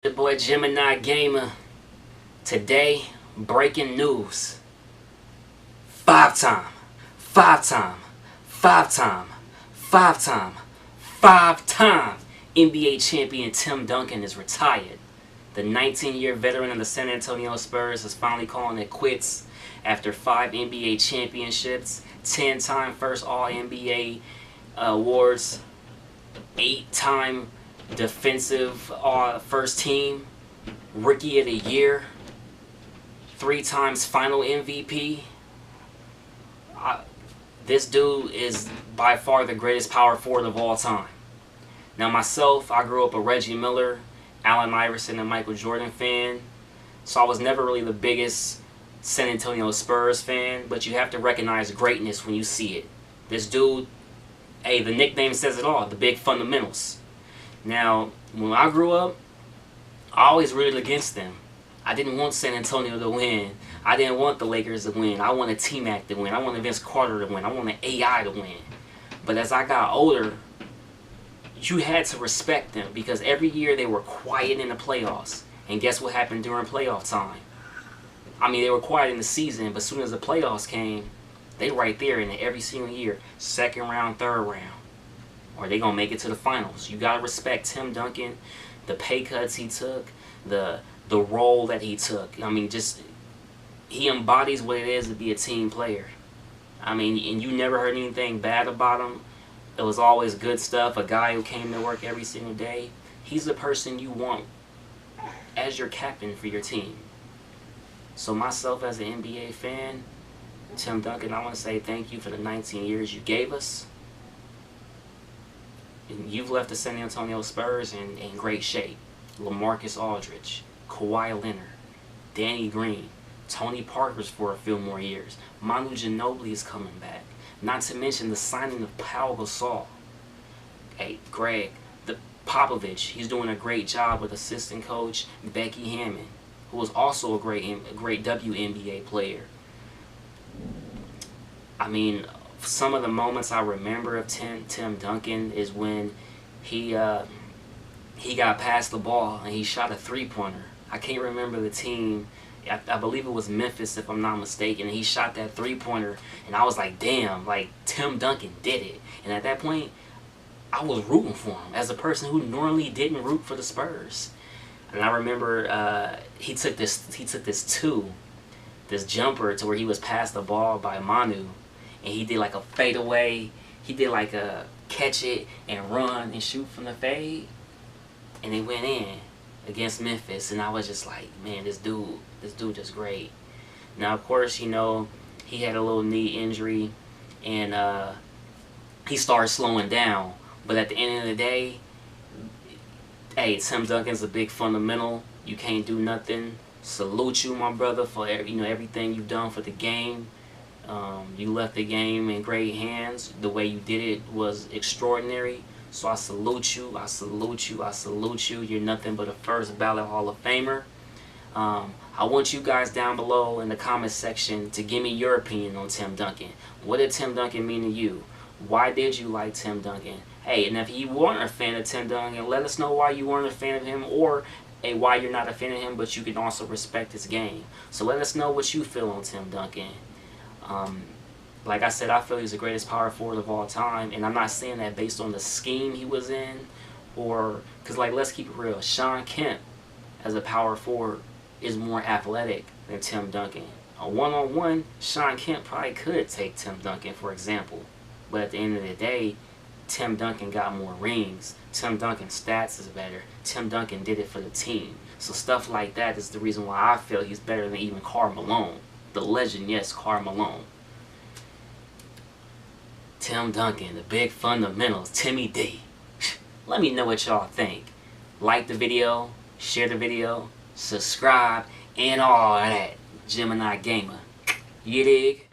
The boy Gemini Gamer. Today, breaking news. Five-time NBA champion Tim Duncan is retired. The 19-year veteran of the San Antonio Spurs is finally calling it quits after 5 NBA championships, 10-time first All-NBA awards, 8-time defensive first team, rookie of the year, 3 times final MVP. This dude is by far the greatest power forward of all time. Now myself, I grew up a Reggie Miller, Allen Iverson, and Michael Jordan fan, so I was never really the biggest San Antonio Spurs fan, but you have to recognize greatness when you see it. This dude, hey, the nickname says it all, the big fundamentals. Now, when I grew up, I always rooted against them. I didn't want San Antonio to win. I didn't want the Lakers to win. I wanted T-Mac to win. I wanted Vince Carter to win. I wanted AI to win. But as I got older, you had to respect them because every year they were quiet in the playoffs. And guess what happened during playoff time? I mean, they were quiet in the season, but as soon as the playoffs came, they right there in every single year. Second round, third round. Or they gonna make it to the finals. You gotta respect Tim Duncan, the pay cuts he took, the role that he took. I mean, just he embodies what it is to be a team player. I mean, and you never heard anything bad about him. It was always good stuff. A guy who came to work every single day. He's the person you want as your captain for your team. So myself as an NBA fan, Tim Duncan, I want to say thank you for the 19 years you gave us. You've left the San Antonio Spurs in great shape. LaMarcus Aldridge, Kawhi Leonard, Danny Green, Tony Parker's for a few more years. Manu Ginobili is coming back. Not to mention the signing of Pau Gasol. Hey, Greg, Popovich, he's doing a great job with assistant coach Becky Hammond, who was also a great WNBA player. I mean, some of the moments I remember of Tim Duncan is when he got past the ball and he shot a three-pointer. I can't remember the team. I believe it was Memphis, if I'm not mistaken. And he shot that three-pointer, and I was like, damn, like Tim Duncan did it. And at that point, I was rooting for him as a person who normally didn't root for the Spurs. And I remember he took this jumper to where he was past the ball by Manu. And he did like a fadeaway. He did like a catch it and run and shoot from the fade. And it went in against Memphis. And I was just like, man, this dude just great. Now, of course, you know, he had a little knee injury. And he started slowing down. But at the end of the day, hey, Tim Duncan's a big fundamental. You can't do nothing. Salute you, my brother, for everything you've done for the game. You left the game in great hands. The way you did it was extraordinary. So I salute you. I salute you. I salute you. You're nothing but a first ballot Hall of Famer. I want you guys down below in the comment section to give me your opinion on Tim Duncan. What did Tim Duncan mean to you? Why did you like Tim Duncan? Hey, and if you weren't a fan of Tim Duncan, let us know why you weren't a fan of him, or why you're not a fan of him, but you can also respect his game. So let us know what you feel on Tim Duncan. Like I said, I feel he's the greatest power forward of all time, and I'm not saying that based on the scheme he was in, or because, like, let's keep it real. Shawn Kemp, as a power forward, is more athletic than Tim Duncan. A one-on-one, Shawn Kemp probably could take Tim Duncan, for example, but at the end of the day, Tim Duncan got more rings. Tim Duncan's stats is better. Tim Duncan did it for the team. So stuff like that is the reason why I feel he's better than even Karl Malone. The legend, yes, Karl Malone. Tim Duncan, the big fundamentals, Timmy D. Let me know what y'all think. Like the video, share the video, subscribe, and all that. Gemini Gamer. You dig?